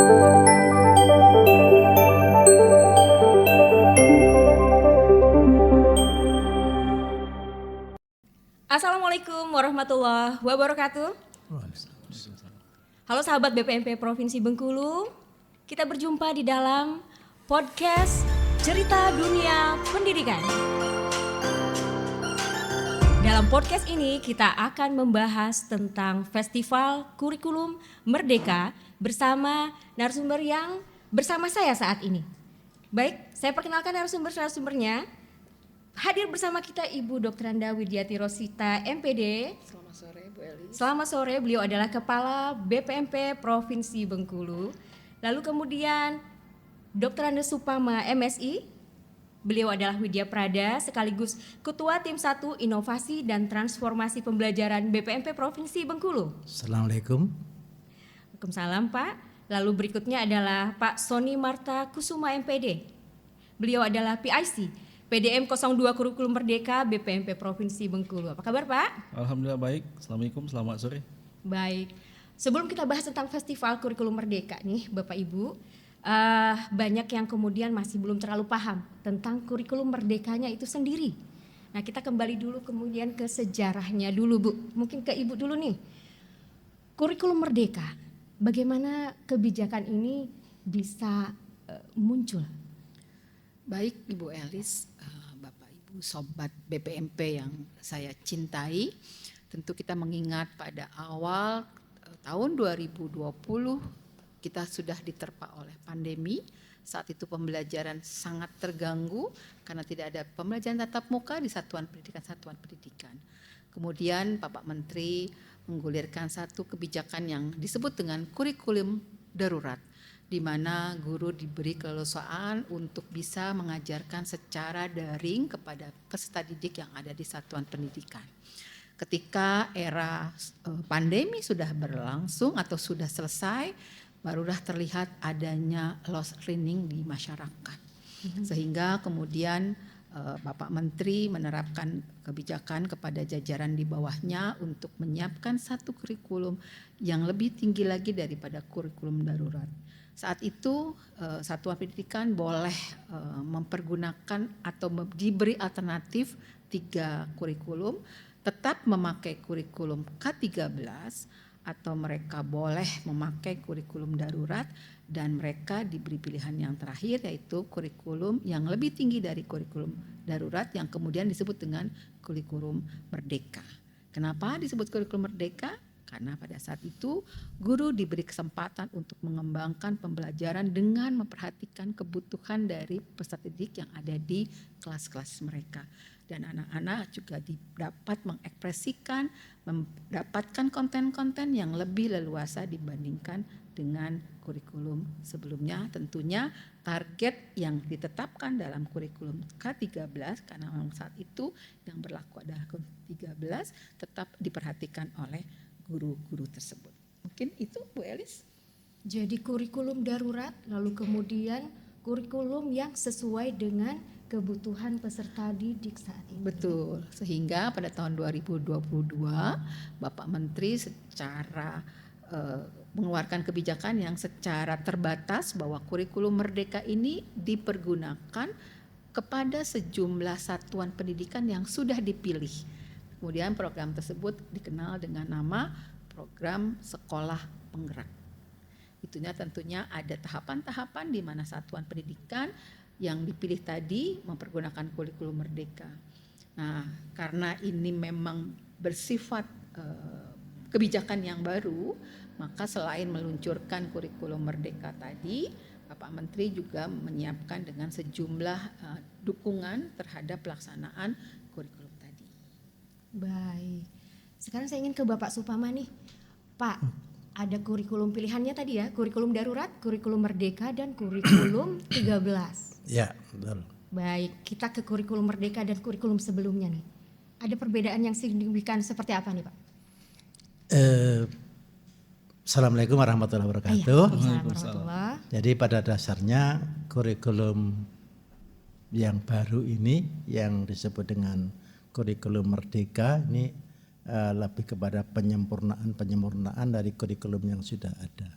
Assalamualaikum warahmatullahi wabarakatuh. Halo sahabat BPMP Provinsi Bengkulu, kita berjumpa di dalam podcast Cerita Dunia Pendidikan. Dalam podcast ini kita akan membahas tentang Festival Kurikulum Merdeka bersama narasumber yang bersama saya saat ini. Baik, saya perkenalkan narasumbernya. Hadir bersama kita Ibu Dr. Anda Widiati Rosita, MPD. Selamat sore Bu Eli. Selamat sore, beliau adalah Kepala BPMP Provinsi Bengkulu. Lalu kemudian Dr. Anda Supama, MSI. Beliau adalah Widya Prada, sekaligus Ketua Tim 1 Inovasi dan Transformasi Pembelajaran BPMP Provinsi Bengkulu. Assalamualaikum. Waalaikumsalam Pak. Lalu berikutnya adalah Pak Sony Marta Kusuma, MPD. Beliau adalah PIC PDM 02 Kurikulum Merdeka BPMP Provinsi Bengkulu. Apa kabar Pak? Alhamdulillah baik. Assalamualaikum, selamat sore. Baik. Sebelum kita bahas tentang Festival Kurikulum Merdeka nih Bapak Ibu, banyak yang kemudian masih belum terlalu paham tentang kurikulum merdekanya itu sendiri. Nah kita kembali dulu kemudian ke sejarahnya dulu Bu. Mungkin ke Ibu dulu nih. Kurikulum Merdeka, bagaimana kebijakan ini bisa muncul? Baik Ibu Elis, Bapak Ibu Sobat BPMP yang saya cintai, tentu kita mengingat pada awal tahun 2020 kita sudah diterpa oleh pandemi. Saat itu pembelajaran sangat terganggu karena tidak ada pembelajaran tatap muka di satuan pendidikan. Kemudian Bapak Menteri menggulirkan satu kebijakan yang disebut dengan kurikulum darurat, di mana guru diberi keleluasaan untuk bisa mengajarkan secara daring kepada peserta didik yang ada di satuan pendidikan. Ketika era pandemi sudah berlangsung atau sudah selesai, barulah terlihat adanya lost learning di masyarakat. Sehingga kemudian Bapak Menteri menerapkan kebijakan kepada jajaran di bawahnya untuk menyiapkan satu kurikulum yang lebih tinggi lagi daripada kurikulum darurat. Saat itu satuan pendidikan boleh mempergunakan atau diberi alternatif 3 kurikulum, tetap memakai kurikulum K13 atau mereka boleh memakai kurikulum darurat, dan mereka diberi pilihan yang terakhir yaitu kurikulum yang lebih tinggi dari kurikulum darurat yang kemudian disebut dengan kurikulum merdeka. Kenapa disebut kurikulum merdeka? Karena pada saat itu guru diberi kesempatan untuk mengembangkan pembelajaran dengan memperhatikan kebutuhan dari peserta didik yang ada di kelas-kelas mereka. Dan anak-anak juga dapat mengekspresikan, mendapatkan konten-konten yang lebih leluasa dibandingkan dengan kurikulum sebelumnya. Tentunya target yang ditetapkan dalam kurikulum K13, karena memang saat itu yang berlaku adalah K13, tetap diperhatikan oleh guru-guru tersebut. Mungkin itu Bu Elis. Jadi kurikulum darurat, lalu kemudian kurikulum yang sesuai dengan kebutuhan peserta didik saat ini. Betul, sehingga pada tahun 2022 Bapak Menteri secara mengeluarkan kebijakan yang secara terbatas bahwa kurikulum merdeka ini dipergunakan kepada sejumlah satuan pendidikan yang sudah dipilih. Kemudian program tersebut dikenal dengan nama program sekolah penggerak. Itunya tentunya ada tahapan-tahapan di mana satuan pendidikan yang dipilih tadi mempergunakan kurikulum merdeka. Nah, karena ini memang bersifat kebijakan yang baru, maka selain meluncurkan kurikulum merdeka tadi, Bapak Menteri juga menyiapkan dengan sejumlah dukungan terhadap pelaksanaan kurikulum tadi. Baik, sekarang saya ingin ke Bapak Supama nih. Pak, ada kurikulum pilihannya tadi ya, kurikulum darurat, kurikulum merdeka, dan kurikulum 13. Ya, betul. Baik, kita ke kurikulum merdeka dan kurikulum sebelumnya nih. Ada perbedaan yang signifikan seperti apa nih Pak? Assalamualaikum warahmatullahi wabarakatuh. Waalaikumsalam. Jadi pada dasarnya kurikulum yang baru ini yang disebut dengan kurikulum merdeka ini lebih kepada penyempurnaan dari kurikulum yang sudah ada.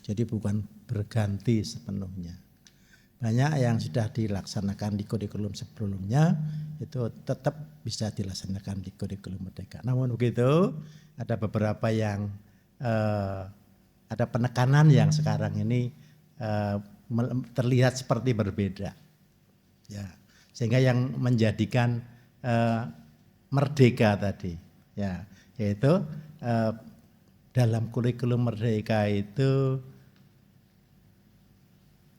Jadi bukan berganti sepenuhnya. Banyak yang sudah dilaksanakan di kurikulum sebelumnya itu tetap bisa dilaksanakan di kurikulum Merdeka. Namun begitu ada beberapa yang ada penekanan yang sekarang ini terlihat seperti berbeda. Ya, sehingga yang menjadikan merdeka tadi, ya, yaitu dalam kurikulum Merdeka itu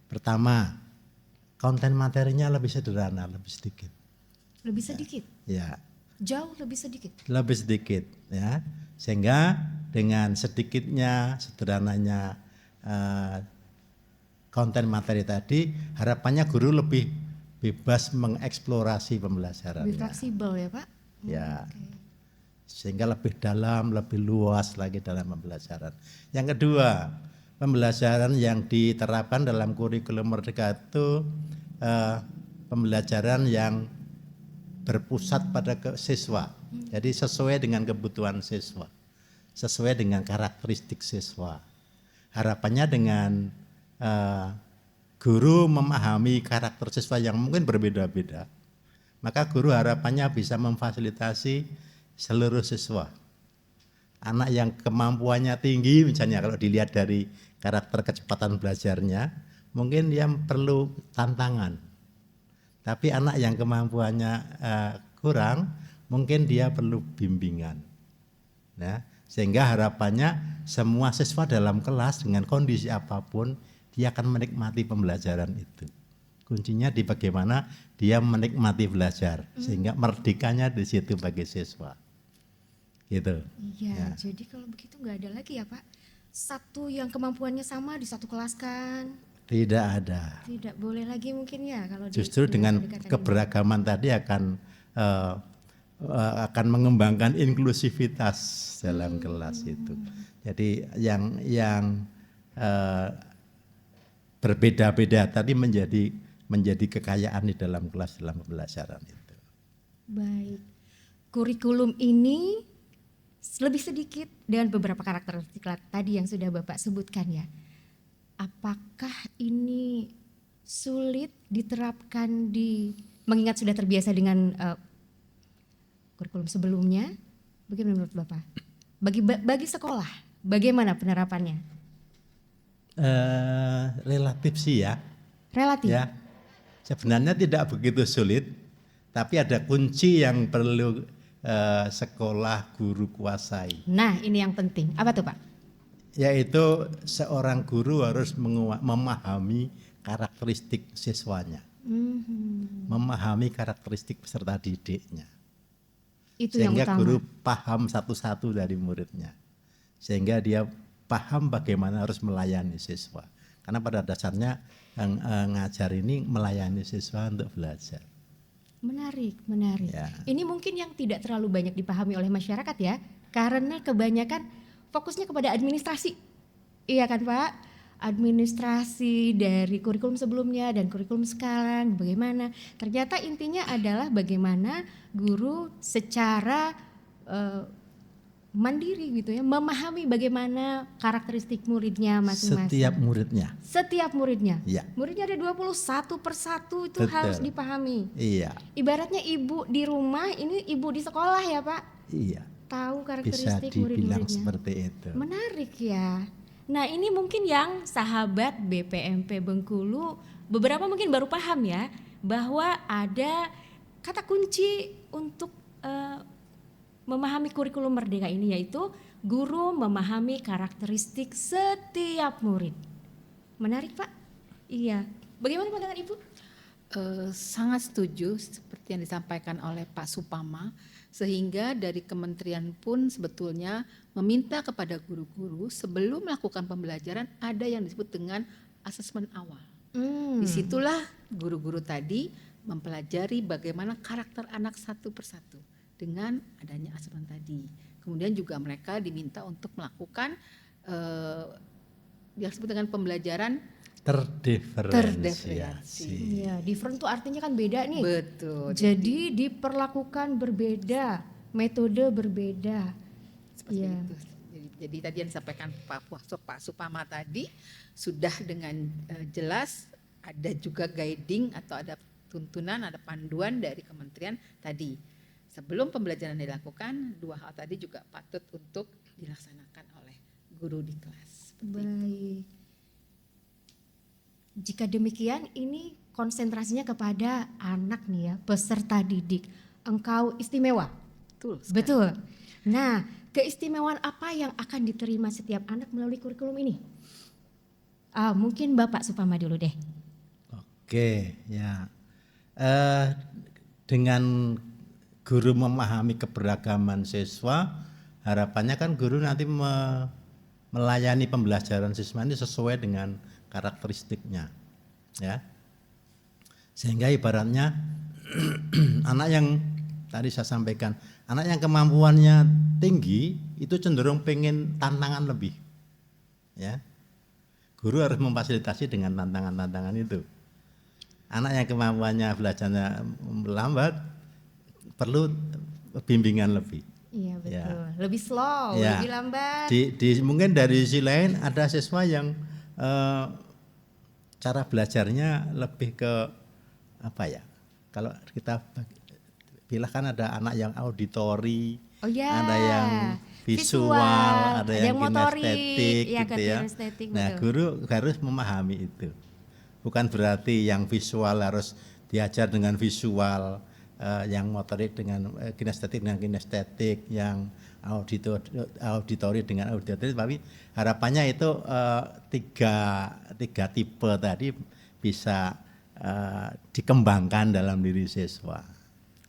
pertama konten materinya lebih sederhana, lebih sedikit. Lebih sedikit. Ya, Jauh lebih sedikit. lebih sedikit, ya, sehingga dengan sedikitnya, sederhananya konten materi tadi, harapannya guru lebih bebas mengeksplorasi Lebih pembelajarannya. fleksibel ya Pak. Ya, Oke. sehingga lebih dalam, lebih luas lagi dalam pembelajaran. Yang kedua, pembelajaran yang diterapkan dalam kurikulum Merdeka itu pembelajaran yang berpusat pada siswa. Jadi sesuai dengan kebutuhan siswa, sesuai dengan karakteristik siswa. Harapannya dengan guru memahami karakter siswa yang mungkin berbeda-beda, maka guru harapannya bisa memfasilitasi seluruh siswa. Anak yang kemampuannya tinggi misalnya kalau dilihat dari karakter kecepatan belajarnya, mungkin dia perlu tantangan. Tapi anak yang kemampuannya kurang, mungkin dia perlu bimbingan. Nah, sehingga harapannya semua siswa dalam kelas dengan kondisi apapun, dia akan menikmati pembelajaran itu. Kuncinya di bagaimana dia menikmati belajar, sehingga merdekanya di situ bagi siswa. Gitu. Iya, Ya. jadi kalau begitu nggak ada lagi ya Pak. Satu yang kemampuannya sama di satu kelas kan. Tidak ada. Tidak boleh lagi mungkin ya kalau Justru dengan pendekatan ini. keberagaman tadi akan mengembangkan inklusivitas dalam kelas itu. Jadi yang berbeda-beda tadi menjadi kekayaan di dalam kelas dalam pembelajaran itu. Baik. Kurikulum ini lebih sedikit dengan beberapa karakteristik tadi yang sudah Bapak sebutkan ya. Apakah ini sulit diterapkan mengingat sudah terbiasa dengan kurikulum sebelumnya? Bagaimana menurut Bapak? Bagi sekolah, bagaimana penerapannya? Relatif sih ya. Relatif. Ya, sebenarnya tidak begitu sulit, tapi ada kunci yang perlu sekolah guru kuasai, Nah, ini yang penting. Apa tuh Pak? yaitu seorang guru harus memahami karakteristik siswanya, memahami karakteristik peserta didiknya, Itu yang sehingga utama. guru paham satu-satu dari muridnya, sehingga dia paham bagaimana harus melayani siswa. Karena pada dasarnya yang ngajar ini melayani siswa untuk belajar. Menarik. Ya. Ini mungkin yang tidak terlalu banyak dipahami oleh masyarakat ya, karena kebanyakan fokusnya kepada administrasi. Iya kan Pak? Administrasi dari kurikulum sebelumnya dan kurikulum sekarang bagaimana. Ternyata intinya adalah bagaimana guru secara mandiri gitu ya, memahami bagaimana karakteristik muridnya masing-masing. Setiap muridnya. Ya. Muridnya ada 21 per 1 itu Betul. harus dipahami. Iya. Ibaratnya ibu di rumah, ini ibu di sekolah ya Pak. Iya. Tahu Bisa karakteristik dibilang murid-muridnya. seperti itu. Menarik ya. Nah ini mungkin yang sahabat BPMP Bengkulu beberapa mungkin baru paham ya, bahwa ada kata kunci untuk memahami kurikulum Merdeka ini, yaitu guru memahami karakteristik setiap murid. Menarik Pak? Iya. Bagaimana pandangan Ibu? Sangat setuju seperti yang disampaikan oleh Pak Supama, sehingga dari kementerian pun sebetulnya meminta kepada guru-guru sebelum melakukan pembelajaran ada yang disebut dengan asesmen awal. Disitulah guru-guru tadi mempelajari bagaimana karakter anak satu persatu dengan adanya asesmen tadi. Kemudian juga mereka diminta untuk melakukan yang disebut dengan pembelajaran Terdiferensiasi. Iya, different tuh artinya kan beda nih. betul. Jadi diperlakukan berbeda, metode berbeda. Seperti Iya. itu. Jadi tadi yang disampaikan Pak Supama tadi sudah dengan jelas, ada juga guiding atau ada tuntunan, ada panduan dari kementerian tadi. Sebelum pembelajaran dilakukan, 2 hal tadi juga patut untuk dilaksanakan oleh guru di kelas. Baik. Jika demikian, ini konsentrasinya kepada anak nih ya, peserta didik. Engkau istimewa. Betul sekali. Betul. Nah, keistimewaan apa yang akan diterima setiap anak melalui kurikulum ini? Mungkin Bapak Supama dulu deh. Oke, ya. Dengan guru memahami keberagaman siswa, harapannya kan guru nanti melayani pembelajaran siswa ini sesuai dengan karakteristiknya, ya. Sehingga ibaratnya anak yang tadi saya sampaikan, anak yang kemampuannya tinggi itu cenderung pengen tantangan lebih, ya. Guru harus memfasilitasi dengan tantangan-tantangan itu. Anak yang kemampuannya belajarnya lambat perlu bimbingan lebih. Iya betul. Ya. Lebih slow, Ya. lebih lambat. Mungkin dari sisi lain ada siswa yang cara belajarnya lebih ke apa ya? Kalau kita bilang kan ada anak yang auditori, Oh ya. ada yang visual, ada yang motorik, kinestetik ya, gitu ya. kinestetik, Nah, betul. guru harus memahami itu. Bukan berarti yang visual harus diajar dengan visual, yang motorik dengan kinestetik, yang auditori dengan auditori, tapi harapannya itu tiga tipe tadi bisa dikembangkan dalam diri siswa.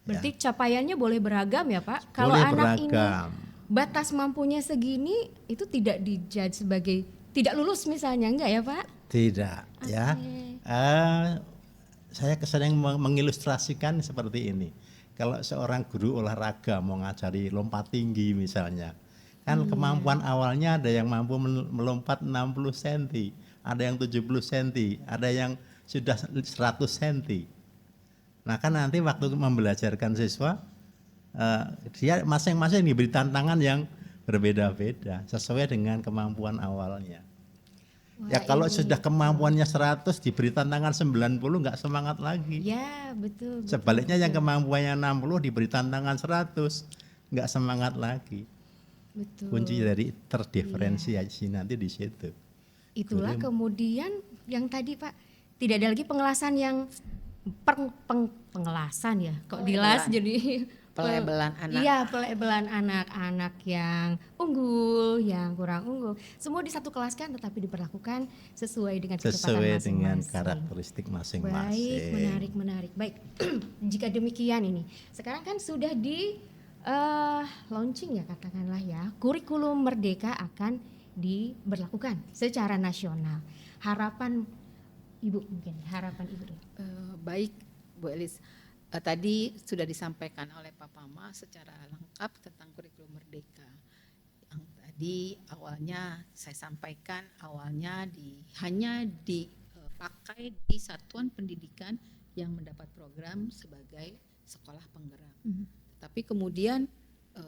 Berarti capaiannya boleh beragam ya Pak? Kalau Boleh anak beragam. ini batas mampunya segini, itu tidak dijudge sebagai tidak lulus misalnya, enggak ya Pak? Tidak, ya. Oke. Saya sering mengilustrasikan seperti ini. Kalau seorang guru olahraga mau ngajari lompat tinggi misalnya, kan kemampuan awalnya ada yang mampu melompat 60 cm, ada yang 70 cm, ada yang sudah 100 cm. Nah kan nanti waktu membelajarkan siswa, dia masing-masing diberi tantangan yang berbeda-beda sesuai dengan kemampuan awalnya. Ya kalau sudah kemampuannya 100 diberi tantangan 90 nggak semangat lagi. Ya betul. Sebaliknya yang kemampuannya 60 diberi tantangan 100 nggak semangat lagi. Betul. Kunci dari terdiferensiasi nanti di situ. Itulah Guru- kemudian yang tadi Pak, tidak ada lagi pengelasan yang pengelasan ya. Kok dilas jadi Pelabelan anak. Iya, pelabelan anak-anak yang unggul, yang kurang unggul. Semua disatukelaskan tetapi diperlakukan sesuai dengan kecepatan Sesuai dengan masing-masing. karakteristik Baik, masing-masing. menarik. Baik, jika demikian ini, sekarang kan sudah di launching ya katakanlah ya, kurikulum Merdeka akan diberlakukan secara nasional. Harapan Ibu mungkin, harapan Ibu deh. Baik Bu Elis, tadi sudah disampaikan oleh Pak Pama secara lengkap tentang kurikulum Merdeka. Yang tadi awalnya saya sampaikan hanya dipakai di satuan pendidikan yang mendapat program sebagai sekolah penggerak. Tapi kemudian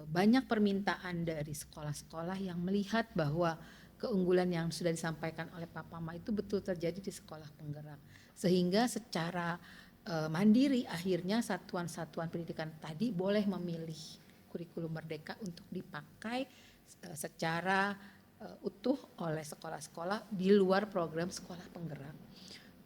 banyak permintaan dari sekolah-sekolah yang melihat bahwa keunggulan yang sudah disampaikan oleh Pak Pama itu betul terjadi di sekolah penggerak. Sehingga secara mandiri akhirnya satuan-satuan pendidikan tadi boleh memilih kurikulum Merdeka untuk dipakai secara utuh oleh sekolah-sekolah di luar program sekolah penggerak.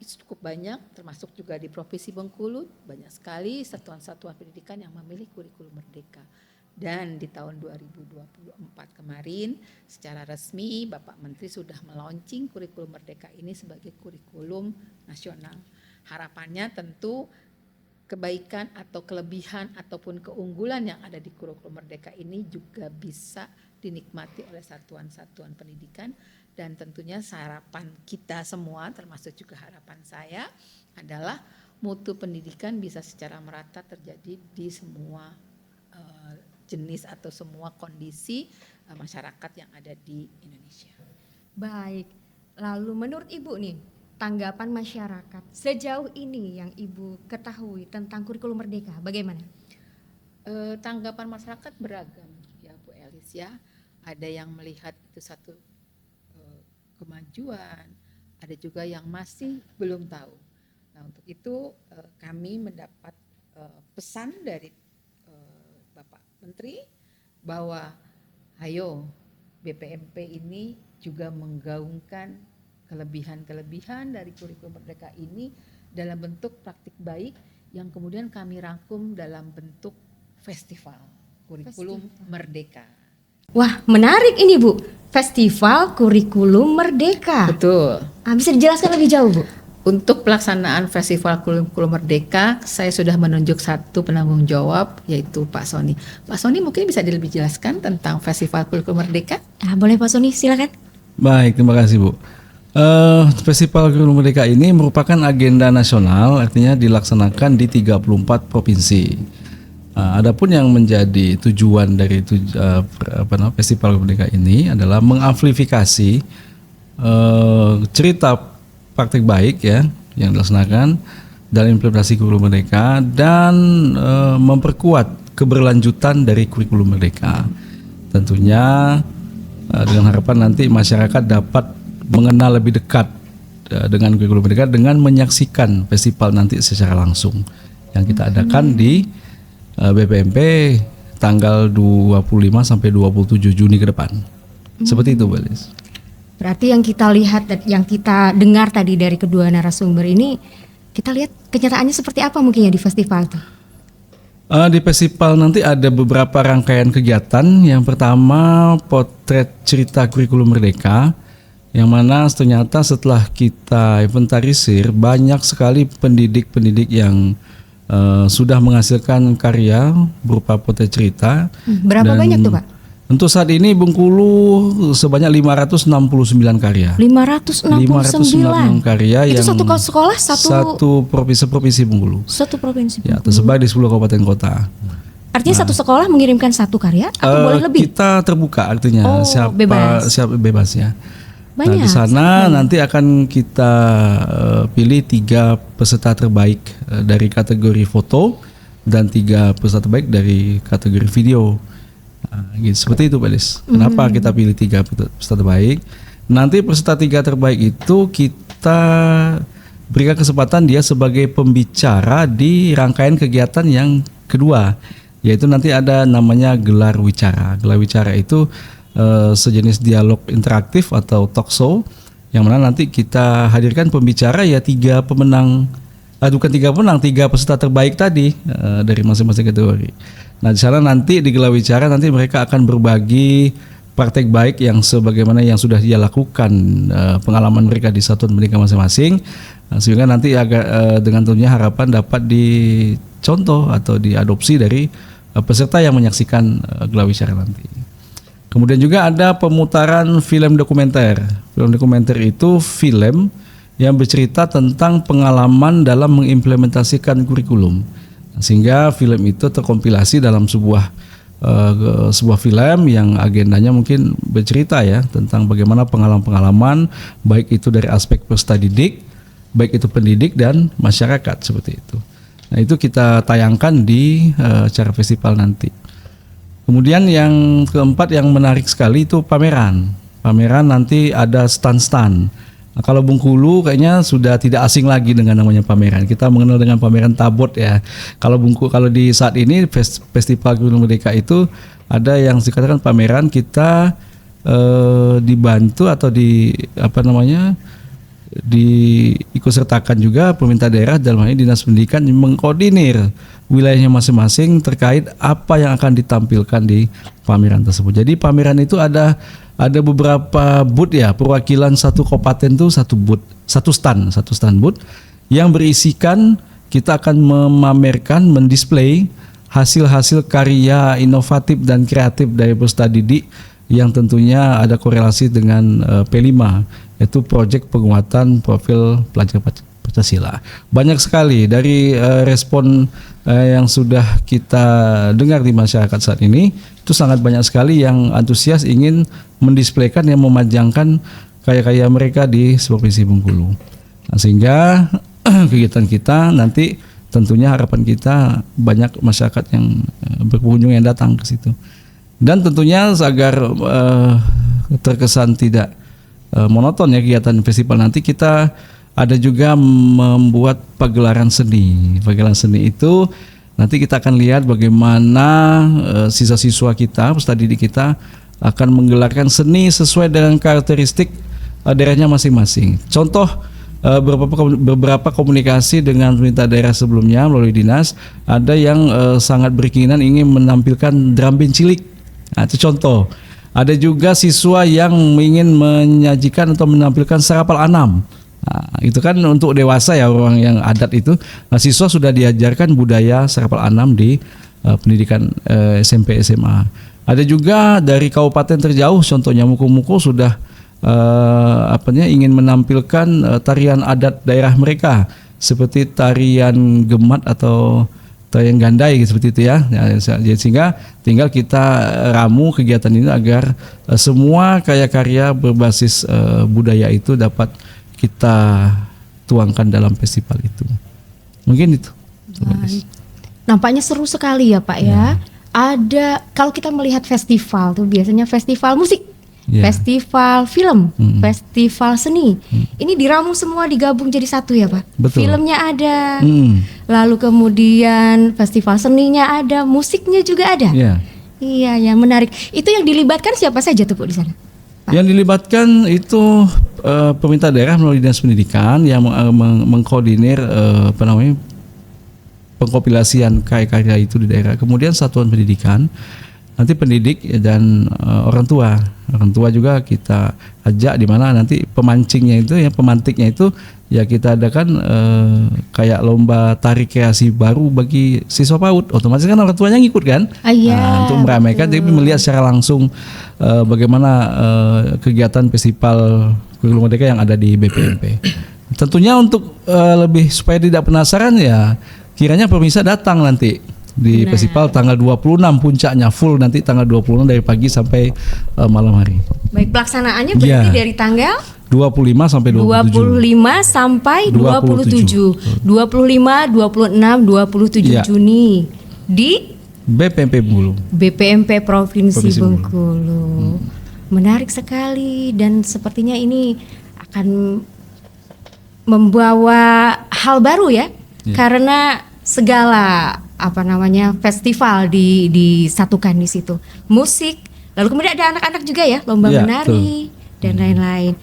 Itu cukup banyak, termasuk juga di Provinsi Bengkulu banyak sekali satuan-satuan pendidikan yang memilih kurikulum Merdeka. Dan di tahun 2024 kemarin secara resmi Bapak Menteri sudah melaunching kurikulum Merdeka ini sebagai kurikulum nasional. Harapannya tentu kebaikan atau kelebihan ataupun keunggulan yang ada di kurikulum Merdeka ini juga bisa dinikmati oleh satuan-satuan pendidikan, dan tentunya harapan kita semua termasuk juga harapan saya adalah mutu pendidikan bisa secara merata terjadi di semua jenis atau semua kondisi masyarakat yang ada di Indonesia. Baik, lalu menurut Ibu nih, tanggapan masyarakat sejauh ini yang Ibu ketahui tentang kurikulum Merdeka bagaimana? Tanggapan masyarakat beragam ya Bu Elis ya. ada yang melihat itu satu kemajuan, ada juga yang masih belum tahu. Nah, untuk itu kami mendapat pesan dari Bapak Menteri bahwa ayo BPMP ini juga menggaungkan kelebihan-kelebihan dari kurikulum Merdeka ini dalam bentuk praktik baik yang kemudian kami rangkum dalam bentuk festival kurikulum Merdeka. Wah, menarik ini Bu. Festival Kurikulum Merdeka. Betul. Bisa dijelaskan lebih jauh Bu? Untuk pelaksanaan Festival Kurikulum Merdeka, saya sudah menunjuk satu penanggung jawab, yaitu Pak Sony. Pak Sony mungkin bisa lebih jelaskan tentang Festival Kurikulum Merdeka? Boleh Pak Sony, silakan. Baik, terima kasih Bu. Festival Kurikulum Merdeka ini merupakan agenda nasional, artinya dilaksanakan di 34 provinsi. Adapun yang menjadi tujuan dari Festival Kurikulum Merdeka ini adalah mengamplifikasi cerita praktik baik ya yang dilaksanakan dalam implementasi kurikulum Merdeka dan memperkuat keberlanjutan dari kurikulum Merdeka. Tentunya dengan harapan nanti masyarakat dapat mengenal lebih dekat dengan kurikulum Merdeka dengan menyaksikan festival nanti secara langsung yang kita adakan di BPMP tanggal 25 sampai 27 Juni ke depan. Seperti itu, Bu Elis. Berarti yang kita lihat dan yang kita dengar tadi dari kedua narasumber ini, kita lihat kenyataannya seperti apa mungkin ya di festival itu? Di festival nanti ada beberapa rangkaian kegiatan. Yang pertama potret cerita kurikulum Merdeka, yang mana ternyata setelah kita inventarisir banyak sekali pendidik-pendidik yang sudah menghasilkan karya berupa potret cerita. Berapa banyak tuh Pak? Untuk saat ini Bengkulu sebanyak 569 karya. 569 karya itu yang satu sekolah satu provinsi Bengkulu. Satu provinsi. Ya, tersebar di 10 kabupaten kota. Artinya satu sekolah mengirimkan satu karya atau boleh lebih? Kita terbuka artinya siapa bebas ya. Banyak. Nah, di sana nanti akan kita pilih 3 peserta terbaik dari kategori foto dan 3 peserta terbaik dari kategori video. Gitu, seperti itu Pak Lis. Kenapa kita pilih 3 peserta terbaik? Nanti peserta 3 terbaik itu kita berikan kesempatan dia sebagai pembicara di rangkaian kegiatan yang kedua, yaitu nanti ada namanya gelar wicara. Gelar wicara itu sejenis dialog interaktif atau talk show, yang mana nanti kita hadirkan pembicara ya 3 pemenang, bukan 3 pemenang, 3 peserta terbaik tadi dari masing-masing kategori. Nah, di sana nanti di gelar wicara nanti mereka akan berbagi praktek baik yang sebagaimana yang sudah dia lakukan, pengalaman mereka di satuan pendidikan masing-masing, sehingga nanti dengan tentunya harapan dapat dicontoh atau diadopsi dari peserta yang menyaksikan gelar wicara nanti. Kemudian juga ada pemutaran film dokumenter. Film dokumenter itu film yang bercerita tentang pengalaman dalam mengimplementasikan kurikulum. Sehingga film itu terkompilasi dalam sebuah film yang agendanya mungkin bercerita ya tentang bagaimana pengalaman-pengalaman baik itu dari aspek peserta didik, baik itu pendidik dan masyarakat seperti itu. Nah, itu kita tayangkan di acara festival nanti. Kemudian yang keempat yang menarik sekali itu pameran. Pameran nanti ada stand-stand. Nah, kalau Bengkulu kayaknya sudah tidak asing lagi dengan namanya pameran. Kita mengenal dengan pameran Tabot ya. Kalau di saat ini Festival Kurikulum Merdeka itu ada yang dikatakan pameran, kita dibantu atau diikutsertakan juga pemerintah daerah dalam hal ini Dinas Pendidikan mengkoordinir wilayahnya masing-masing terkait apa yang akan ditampilkan di pameran tersebut. Jadi pameran itu ada beberapa booth ya, perwakilan satu kabupaten itu satu stand booth yang berisikan kita akan memamerkan, mendisplay hasil-hasil karya inovatif dan kreatif dari peserta didik yang tentunya ada korelasi dengan P5, yaitu proyek penguatan profil pelajar Pancasila. Banyak sekali dari respon yang sudah kita dengar di masyarakat saat ini, itu sangat banyak sekali yang antusias ingin mendisplaykan yang memajangkan karya-karya mereka di Provinsi Bengkulu. Nah, sehingga kegiatan kita nanti tentunya harapan kita banyak masyarakat yang berkunjung yang datang ke situ. Dan tentunya agar terkesan tidak monoton ya kegiatan festival, nanti kita ada juga membuat pagelaran seni. Pagelaran seni itu nanti kita akan lihat bagaimana siswa-siswa kita, peserta didik kita akan menggelarkan seni sesuai dengan karakteristik daerahnya masing-masing. Contoh beberapa komunikasi dengan pemerintah daerah sebelumnya melalui dinas, ada yang sangat berkeinginan ingin menampilkan drum band cilik. Nah, itu contoh. Ada juga siswa yang ingin menyajikan atau menampilkan serapal anam. Nah, itu kan untuk dewasa ya, orang yang adat itu. Nah, siswa sudah diajarkan budaya serapal anam di pendidikan SMP SMA. Ada juga dari kabupaten terjauh, contohnya Muko-Muko sudah ingin menampilkan tarian adat daerah mereka seperti tarian gemat atau tarian gandai seperti itu ya. Sehingga tinggal kita ramu kegiatan ini agar semua karya-karya berbasis budaya itu dapat kita tuangkan dalam festival itu. Mungkin itu. Nampaknya seru sekali ya Pak ya. Ada, kalau kita melihat festival tuh biasanya festival musik, festival film, festival seni. Ini diramu semua, digabung jadi satu ya Pak. Betul. Filmnya ada, lalu kemudian festival seninya ada, musiknya juga ada. Iya, yang menarik. Itu yang dilibatkan siapa saja tuh Bu di sana? Pak? Yang dilibatkan itu pemerintah daerah melalui dinas pendidikan yang mengkoordinir pengkompilasian karya-karya itu di daerah. Kemudian satuan pendidikan, nanti pendidik dan orang tua juga kita ajak, di mana nanti pemancingnya itu ya, pemantiknya itu ya kita adakan kayak lomba tari kreasi baru bagi siswa PAUD. Otomatis kan orang tuanya ngikut kan, untuk meramaikan, jadi melihat secara langsung bagaimana kegiatan festival Kurikulum Merdeka yang ada di BPMP. Tentunya untuk lebih supaya tidak penasaran ya, kiranya pemirsa datang nanti di festival tanggal 26, puncaknya full nanti tanggal 26 dari pagi sampai malam hari. Baik, pelaksanaannya berarti dari tanggal 25 sampai 27. 25, 26, 27 Juni di BPMP Bengkulu. BPMP Provinsi Bengkulu. Menarik sekali, dan sepertinya ini akan membawa hal baru ya. Karena segala festival disatukan di situ. Musik, lalu kemudian ada anak-anak juga ya, lomba menari dan lain-lain.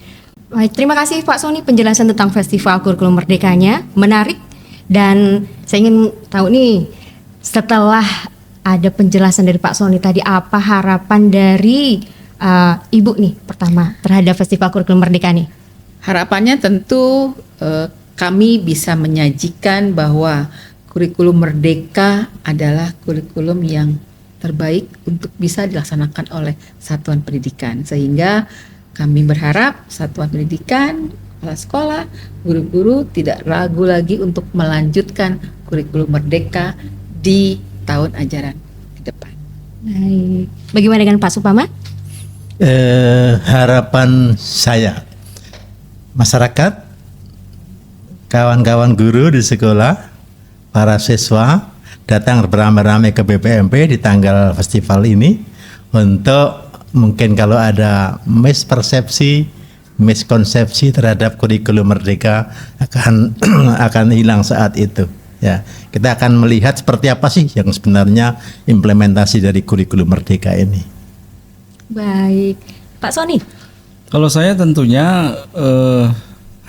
Baik, terima kasih Pak Sony penjelasan tentang Festival Kurikulum Merdekanya, menarik. Dan saya ingin tahu nih, setelah ada penjelasan dari Pak Sony tadi, apa harapan dari Ibu nih pertama terhadap Festival Kurikulum Merdeka nih? Harapannya tentu kami bisa menyajikan bahwa kurikulum Merdeka adalah kurikulum yang terbaik untuk bisa dilaksanakan oleh satuan pendidikan, sehingga kami berharap satuan pendidikan, kepala sekolah, guru-guru tidak ragu lagi untuk melanjutkan kurikulum Merdeka di tahun ajaran ke depan. Baik. Bagaimana dengan Pak Supama? Harapan saya, masyarakat, kawan-kawan guru di sekolah, para siswa datang beramai-ramai ke BPMP di tanggal festival ini untuk mungkin kalau ada miskonsepsi terhadap kurikulum Merdeka akan hilang saat itu. Ya, kita akan melihat seperti apa sih yang sebenarnya implementasi dari kurikulum Merdeka ini. Baik, Pak Sony. Kalau saya tentunya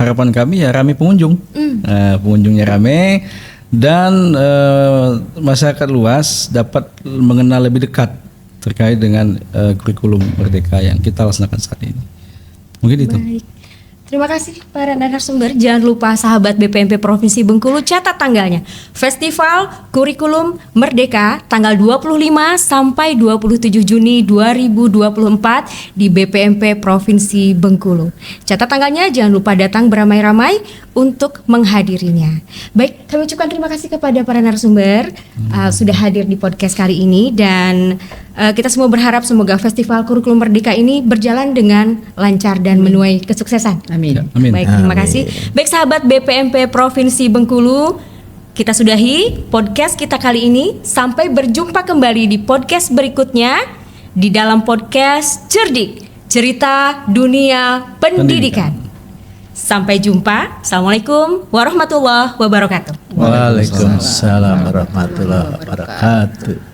harapan kami ya rame pengunjung, pengunjungnya rame, dan masyarakat luas dapat mengenal lebih dekat terkait dengan kurikulum Merdeka yang kita laksanakan saat ini. Mungkin itu. Baik. Terima kasih para narasumber. Jangan lupa sahabat BPMP Provinsi Bengkulu, catat tanggalnya. Festival Kurikulum Merdeka tanggal 25 sampai 27 Juni 2024 di BPMP Provinsi Bengkulu. Catat tanggalnya, jangan lupa datang beramai-ramai untuk menghadirinya. Baik, kami ucapkan terima kasih kepada para narasumber sudah hadir di podcast kali ini, dan kita semua berharap semoga Festival Kurikulum Merdeka ini berjalan dengan lancar dan menuai kesuksesan. Amin. Amin. Baik, terima kasih. Baik sahabat BPMP Provinsi Bengkulu, kita sudahi podcast kita kali ini. Sampai berjumpa kembali di podcast berikutnya di dalam podcast Cerdik, Cerita Dunia Pendidikan. Sampai jumpa. Assalamualaikum warahmatullahi wabarakatuh. Waalaikumsalam warahmatullahi wabarakatuh.